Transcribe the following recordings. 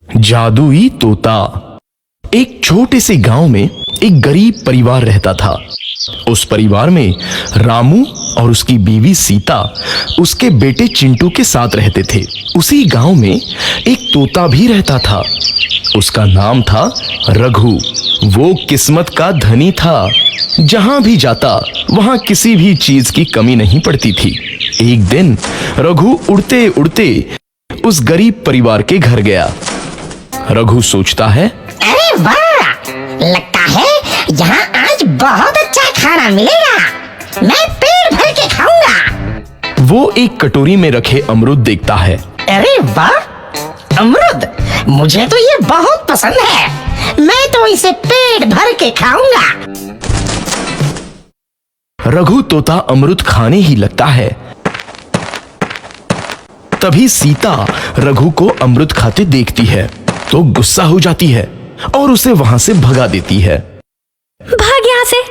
जादुई तोता। एक छोटे से गांव में एक गरीब परिवार रहता था। उस परिवार में रामू और उसकी बीवी सीता उसके बेटे चिंटू के साथ रहते थे। उसी गांव में एक तोता भी रहता था। उसका नाम था रघु। वो किस्मत का धनी था। जहां भी जाता वहां किसी भी चीज की कमी नहीं पड़ती थी। एक दिन रघु उड़ते उड़ते उस गरीब परिवार के घर गया। रघु सोचता है, अरे वाह, लगता है यहाँ आज बहुत अच्छा खाना मिलेगा। मैं पेट भर के खाऊंगा। वो एक कटोरी में रखे अमरूद देखता है। अरे वाह, अमरूद, मुझे तो ये बहुत पसंद है। मैं तो इसे पेट भर के खाऊंगा। रघु तोता अमरूद खाने ही लगता है। तभी सीता रघु को अमरूद खाते देखती है तो गुस्सा हो जाती है और उसे वहां से भगा देती है। भाग यहाँ से,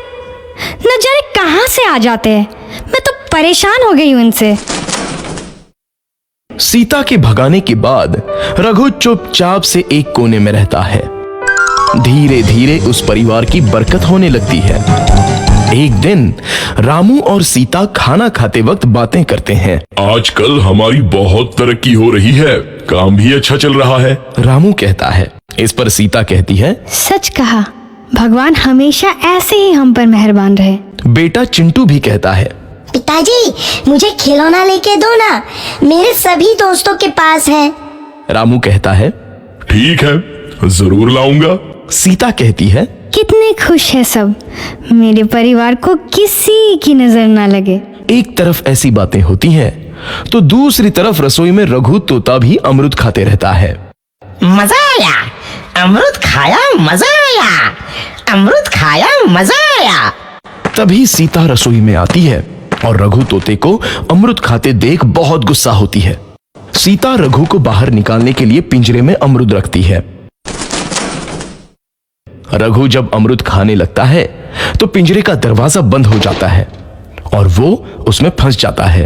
न जाने कहां से आ जाते हैं। मैं तो परेशान हो गई हूं इनसे। सीता के भगाने के बाद रघु चुपचाप से एक कोने में रहता है। धीरे धीरे उस परिवार की बरकत होने लगती है। एक दिन रामू और सीता खाना खाते वक्त बातें करते हैं। आजकल हमारी बहुत तरक्की हो रही है, काम भी अच्छा चल रहा है। रामू कहता है। इस पर सीता कहती है, सच कहा, भगवान हमेशा ऐसे ही हम पर मेहरबान रहे। बेटा चिंटू भी कहता है, पिताजी, मुझे खिलौना लेके दो ना, मेरे सभी दोस्तों के पास है। रामू कहता है, ठीक है, जरूर लाऊंगा। सीता कहती है, कितने खुश है सब, मेरे परिवार को किसी की नजर ना लगे। एक तरफ ऐसी बातें होती हैं तो दूसरी तरफ रसोई में रघु तोता भी अमरूद खाते रहता है। मजा आया, अमरूद खाया, मजा आया, अमरूद खाया, मजा आया। तभी सीता रसोई में आती है और रघु तोते को अमरूद खाते देख बहुत गुस्सा होती है। सीता रघु को बाहर निकालने के लिए पिंजरे में अमरूद रखती है। रघु जब अमरूद खाने लगता है तो पिंजरे का दरवाजा बंद हो जाता है और वो उसमें फंस जाता है।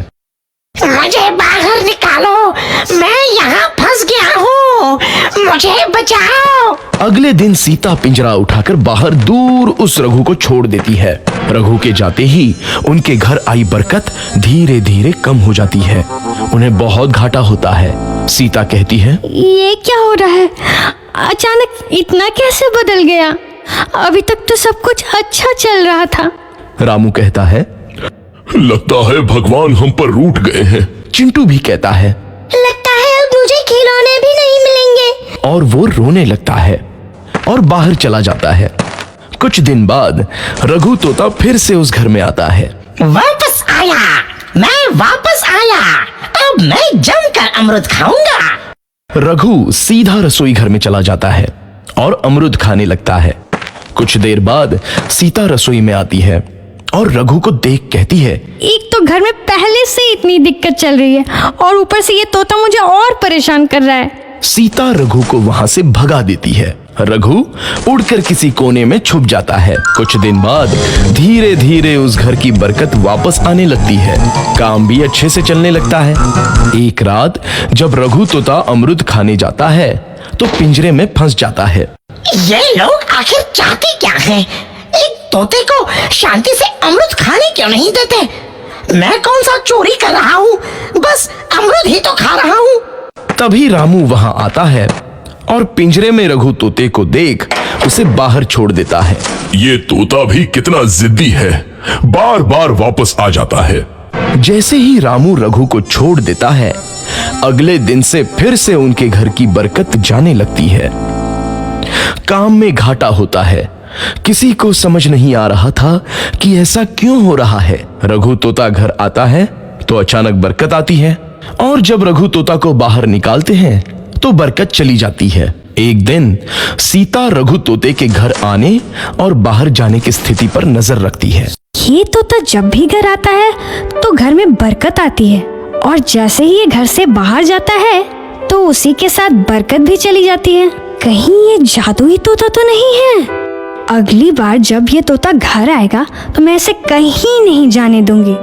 मुझे बाहर निकालो, मैं यहाँ फंस गया हूँ, मुझे बचाओ। अगले दिन सीता पिंजरा उठाकर बाहर दूर उस रघु को छोड़ देती है। रघु के जाते ही उनके घर आई बरकत धीरे धीरे कम हो जाती है। उन्हें बहुत घाटा होता है। सीता कहती है, ये क्या हो रहा है, अचानक इतना कैसे बदल गया? अभी तक तो सब कुछ अच्छा चल रहा था। रामू कहता है, लगता है भगवान हम पर रूठ गए हैं। चिंटू भी कहता है, लगता है अब मुझे खिलौने भी नहीं मिलेंगे। और वो रोने लगता है और बाहर चला जाता है। कुछ दिन बाद रघु तोता फिर से उस घर में आता है। वापस आया, मैं वापस आया, अब मैं जमकर अमरूद खाऊंगा। रघु सीधा रसोई घर में चला जाता है और अमरूद खाने लगता है। कुछ देर बाद सीता रसोई में आती है और रघु को देख कहती है, एक तो घर में पहले से इतनी दिक्कत चल रही है और ऊपर से ये तोता मुझे और परेशान कर रहा है। सीता रघु को वहां से भगा देती है। रघु उड़कर किसी कोने में छुप जाता है। कुछ दिन बाद धीरे धीरे उस घर की बरकत वापस आने लगती है। काम भी अच्छे से चलने लगता है। एक रात जब रघु तोता अमरूद खाने जाता है तो पिंजरे में फंस जाता है। ये लोग आखिर चाहते क्या हैं? एक तोते को शांति से अमरूद खाने क्यों नहीं देते? मैं कौन सा चोरी कर रहा हूँ, बस अमरूद ही तो खा रहा हूँ। तभी रामू वहां आता है और पिंजरे में रघु तोते को देख उसे बाहर छोड़ देता है। ये तोता भी कितना जिद्दी है, बार बार वापस आ जाता है। जैसे ही रामू रघु को छोड़ देता है, अगले दिन से फिर से उनके घर की बरकत जाने लगती है। काम में घाटा होता है। किसी को समझ नहीं आ रहा था कि ऐसा क्यों हो रहा है। रघु तोता घर आता है तो अचानक बरकत आती है और जब रघु तोता को बाहर निकालते हैं तो बरकत चली जाती है। एक दिन सीता रघु तोते के घर आने और बाहर जाने की स्थिति पर नजर रखती है। ये तोता जब भी घर आता है तो घर में बरकत आती है और जैसे ही ये घर से बाहर जाता है तो उसी के साथ बरकत भी चली जाती है। कहीं ये जादुई तोता तो नहीं है? अगली बार जब ये तोता घर आएगा तो मैं इसे कहीं नहीं जाने दूंगी।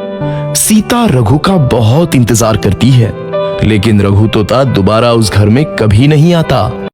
सीता रघु का बहुत इंतजार करती है लेकिन रघु तोता दोबारा उस घर में कभी नहीं आता।